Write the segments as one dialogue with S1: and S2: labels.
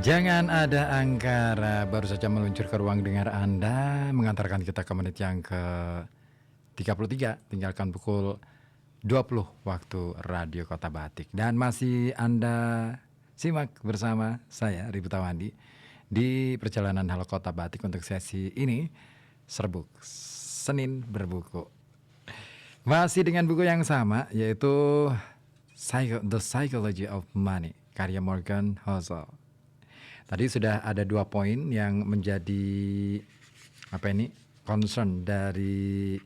S1: Jangan ada angkara, baru saja meluncur ke ruang dengar Anda, mengantarkan kita ke menit yang ke-33, tinggalkan pukul 20 waktu Radio Kota Batik. Dan masih Anda simak bersama saya, Ribu Tawandi, di perjalanan Halo Kota Batik untuk sesi ini, Serbuk, Senin Berbuku. Masih dengan buku yang sama, yaitu The Psychology of Money, karya Morgan Housel. Tadi sudah ada 2 poin yang menjadi concern dari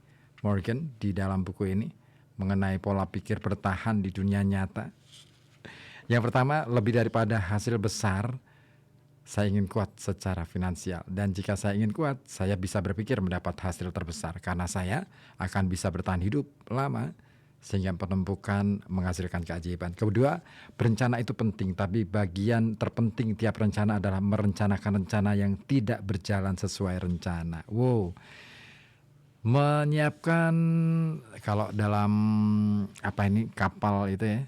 S1: Morgan di dalam buku ini mengenai pola pikir bertahan di dunia nyata. Yang pertama, lebih daripada hasil besar, saya ingin kuat secara finansial. Dan jika saya ingin kuat, saya bisa berpikir mendapat hasil terbesar karena saya akan bisa bertahan hidup lama sehingga penumpukan menghasilkan keajaiban. Kedua, berencana itu penting, tapi bagian terpenting tiap rencana adalah merencanakan rencana yang tidak berjalan sesuai rencana. Wow. Menyiapkan, kalau dalam kapal itu ya,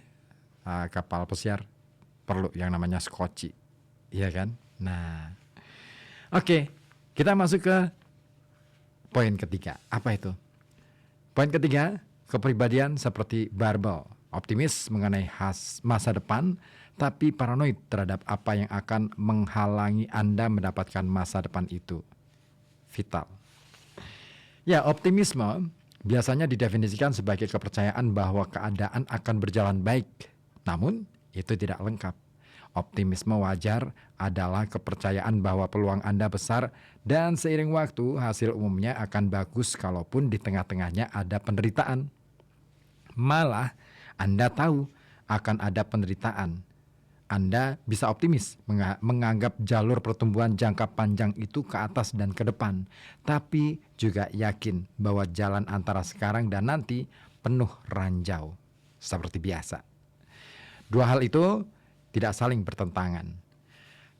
S1: kapal pesiar perlu yang namanya skoci, iya kan? Nah, oke, kita masuk ke poin ketiga. Apa itu? Poin ketiga, kepribadian seperti barbel, optimis mengenai masa depan, tapi paranoid terhadap apa yang akan menghalangi Anda mendapatkan masa depan itu. Vital. Ya, optimisme biasanya didefinisikan sebagai kepercayaan bahwa keadaan akan berjalan baik. Namun, itu tidak lengkap. Optimisme wajar adalah kepercayaan bahwa peluang Anda besar dan seiring waktu hasil umumnya akan bagus kalaupun di tengah-tengahnya ada penderitaan. Malah Anda tahu akan ada penderitaan. Anda bisa optimis menganggap jalur pertumbuhan jangka panjang itu ke atas dan ke depan, tapi juga yakin bahwa jalan antara sekarang dan nanti penuh ranjau seperti biasa. Dua hal itu tidak saling bertentangan.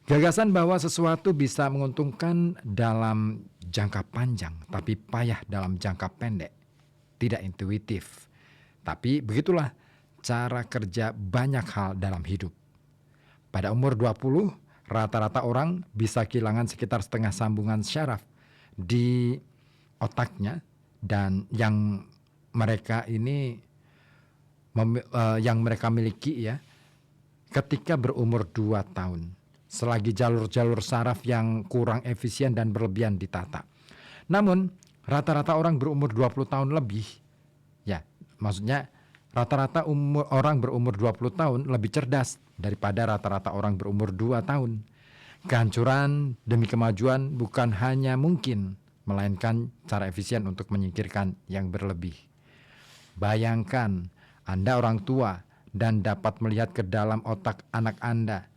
S1: Gagasan bahwa sesuatu bisa menguntungkan dalam jangka panjang tapi payah dalam jangka pendek tidak intuitif. Tapi begitulah cara kerja banyak hal dalam hidup. Pada umur 20, rata-rata orang bisa kehilangan sekitar setengah sambungan syaraf di otaknya, dan yang mereka miliki ya ketika berumur 2 tahun. Selagi jalur-jalur saraf yang kurang efisien dan berlebihan ditata. Namun, rata-rata orang berumur 20 tahun lebih, ya, maksudnya rata-rata orang berumur 20 tahun lebih cerdas daripada rata-rata orang berumur 2 tahun. Kehancuran demi kemajuan bukan hanya mungkin, melainkan cara efisien untuk menyingkirkan yang berlebih. Bayangkan Anda orang tua dan dapat melihat ke dalam otak anak Anda.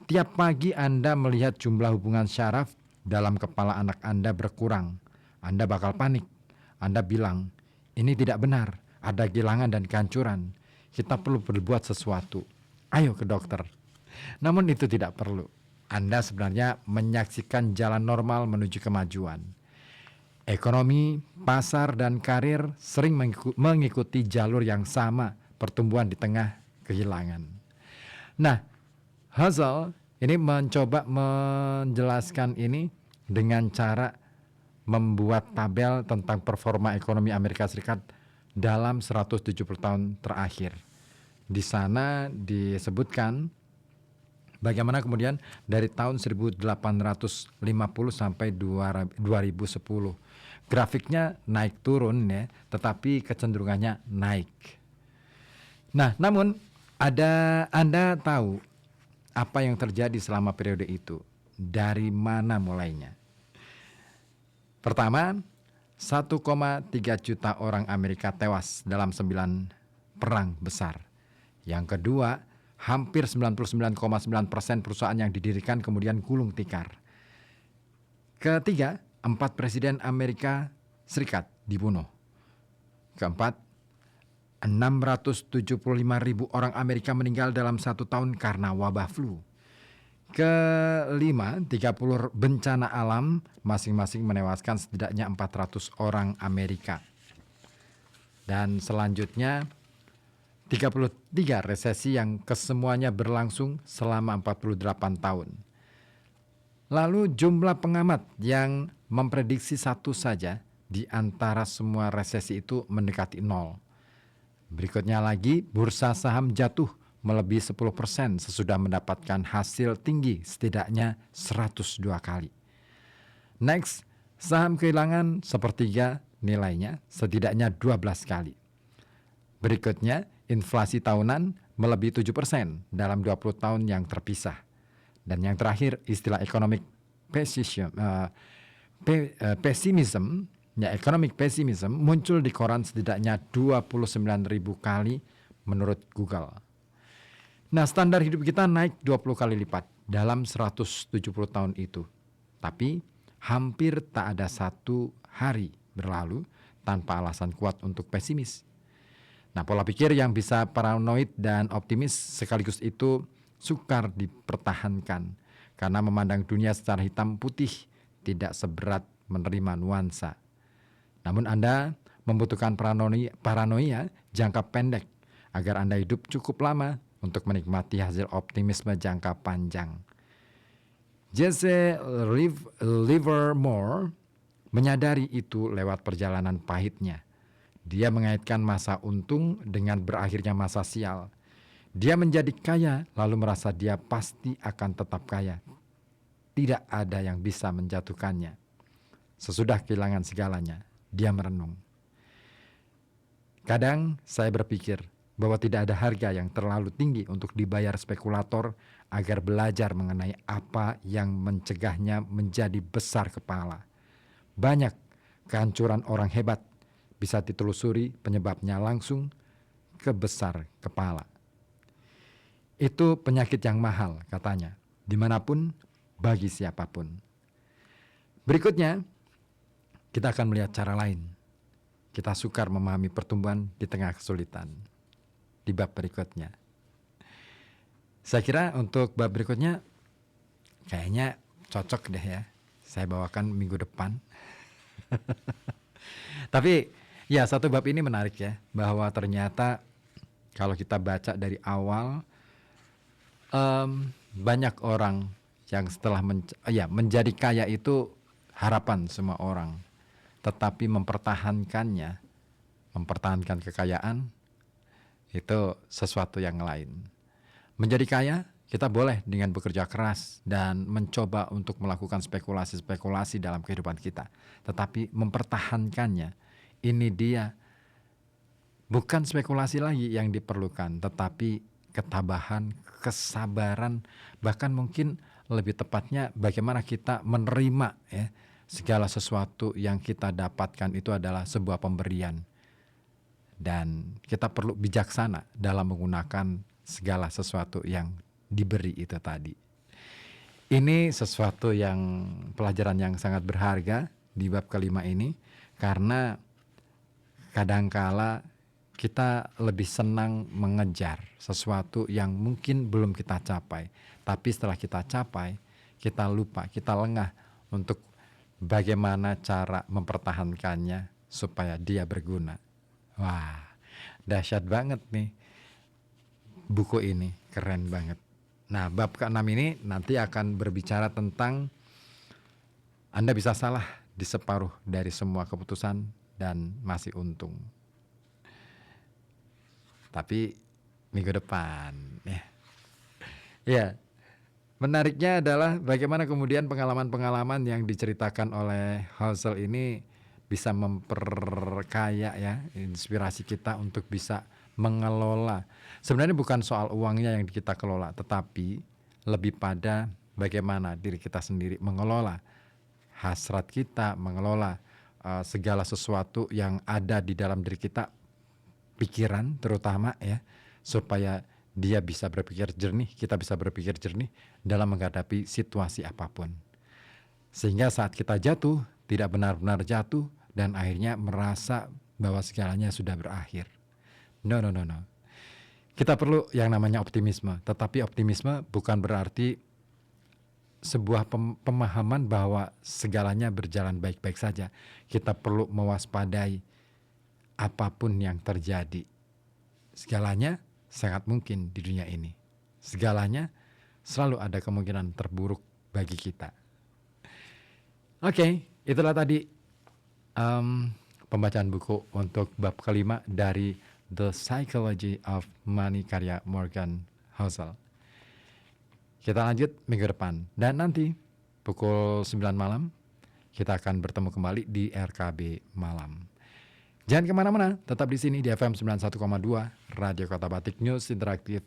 S1: Tiap pagi Anda melihat jumlah hubungan syaraf dalam kepala anak Anda berkurang. Anda bakal panik. Anda bilang, ini tidak benar, ada kehilangan dan kehancuran. Kita perlu berbuat sesuatu. Ayo ke dokter. Namun itu tidak perlu. Anda sebenarnya menyaksikan jalan normal menuju kemajuan. Ekonomi, pasar, dan karir sering mengikuti jalur yang sama, pertumbuhan di tengah kehilangan. Nah, Housel ini mencoba menjelaskan ini dengan cara membuat tabel tentang performa ekonomi Amerika Serikat dalam 170 tahun terakhir. Di sana disebutkan bagaimana kemudian dari tahun 1850 sampai 2010. Grafiknya naik turun ya, tetapi kecenderungannya naik. Nah, namun Anda tahu apa yang terjadi selama periode itu? Dari mana mulainya? Pertama, 1,3 juta orang Amerika tewas dalam 9 perang besar. Yang kedua, hampir 99,9% perusahaan yang didirikan kemudian gulung tikar. Ketiga, 4 presiden Amerika Serikat dibunuh. Keempat, 675.000 orang Amerika meninggal dalam 1 tahun karena wabah flu. Kelima, 30 bencana alam masing-masing menewaskan setidaknya 400 orang Amerika. Dan selanjutnya, 33 resesi yang kesemuanya berlangsung selama 48 tahun. Lalu jumlah pengamat yang memprediksi satu saja di antara semua resesi itu mendekati 0. Berikutnya lagi, bursa saham jatuh melebihi 10% sesudah mendapatkan hasil tinggi setidaknya 102 kali. Next, saham kehilangan sepertiga nilainya setidaknya 12 kali. Berikutnya, inflasi tahunan melebihi 7% dalam 20 tahun yang terpisah. Dan yang terakhir, istilah economic pessimism, economic pessimism muncul di koran setidaknya 29.000 kali menurut Google. Nah, standar hidup kita naik 20 kali lipat dalam 170 tahun itu. Tapi hampir tak ada satu hari berlalu tanpa alasan kuat untuk pesimis. Nah, pola pikir yang bisa paranoid dan optimis sekaligus itu sukar dipertahankan karena memandang dunia secara hitam putih tidak seberat menerima nuansa. Namun Anda membutuhkan paranoia jangka pendek agar Anda hidup cukup lama untuk menikmati hasil optimisme jangka panjang. Jesse Livermore menyadari itu lewat perjalanan pahitnya. Dia mengaitkan masa untung dengan berakhirnya masa sial. Dia menjadi kaya lalu merasa dia pasti akan tetap kaya. Tidak ada yang bisa menjatuhkannya. Sesudah kehilangan segalanya, dia merenung. Kadang saya berpikir bahwa tidak ada harga yang terlalu tinggi untuk dibayar spekulator agar belajar mengenai apa yang mencegahnya menjadi besar kepala. Banyak kehancuran orang hebat bisa ditelusuri penyebabnya langsung ke besar kepala. Itu penyakit yang mahal katanya, dimanapun, bagi siapapun. Berikutnya, kita akan melihat cara lain. Kita sukar memahami pertumbuhan di tengah kesulitan. Di bab berikutnya. Saya kira untuk bab berikutnya, kayaknya cocok deh ya. Saya bawakan minggu depan. Tapi ya satu bab ini menarik ya. Bahwa ternyata kalau kita baca dari awal, banyak orang yang setelah menjadi kaya itu harapan semua orang, tetapi mempertahankan kekayaan itu sesuatu yang lain. Menjadi kaya kita boleh dengan bekerja keras dan mencoba untuk melakukan spekulasi-spekulasi dalam kehidupan kita, tetapi mempertahankannya, ini dia bukan spekulasi lagi yang diperlukan, tetapi ketabahan, kesabaran, bahkan mungkin lebih tepatnya bagaimana kita menerima ya, segala sesuatu yang kita dapatkan itu adalah sebuah pemberian. Dan kita perlu bijaksana dalam menggunakan segala sesuatu yang diberi itu tadi. Ini sesuatu yang pelajaran yang sangat berharga di bab kelima ini, karena kadangkala kita lebih senang mengejar sesuatu yang mungkin belum kita capai. Tapi setelah kita capai, kita lupa, kita lengah untuk bagaimana cara mempertahankannya supaya dia berguna. Wah, dahsyat banget nih buku ini, keren banget. Nah, bab ke-6 ini nanti akan berbicara tentang Anda bisa salah di separuh dari semua keputusan dan masih untung. Tapi minggu depan ya. Ya, menariknya adalah bagaimana kemudian pengalaman-pengalaman yang diceritakan oleh Housel ini bisa memperkaya ya inspirasi kita untuk bisa mengelola. Sebenarnya bukan soal uangnya yang kita kelola, tetapi lebih pada bagaimana diri kita sendiri mengelola hasrat kita, mengelola segala sesuatu yang ada di dalam diri kita, pikiran terutama ya, supaya dia bisa berpikir jernih, kita bisa berpikir jernih dalam menghadapi situasi apapun. Sehingga saat kita jatuh, tidak benar-benar jatuh dan akhirnya merasa bahwa segalanya sudah berakhir. No. Kita perlu yang namanya optimisme, tetapi optimisme bukan berarti sebuah pemahaman bahwa segalanya berjalan baik-baik saja. Kita perlu mewaspadai apapun yang terjadi. Segalanya sangat mungkin di dunia ini. Segalanya selalu ada kemungkinan terburuk bagi kita. Oke, itulah tadi pembacaan buku untuk bab kelima dari The Psychology of Money karya Morgan Housel. Kita lanjut minggu depan. Dan nanti pukul 9 malam kita akan bertemu kembali di RKB Malam. Jangan kemana-mana, tetap di sini di FM 91,2 Radio Kota Batik News Interaktif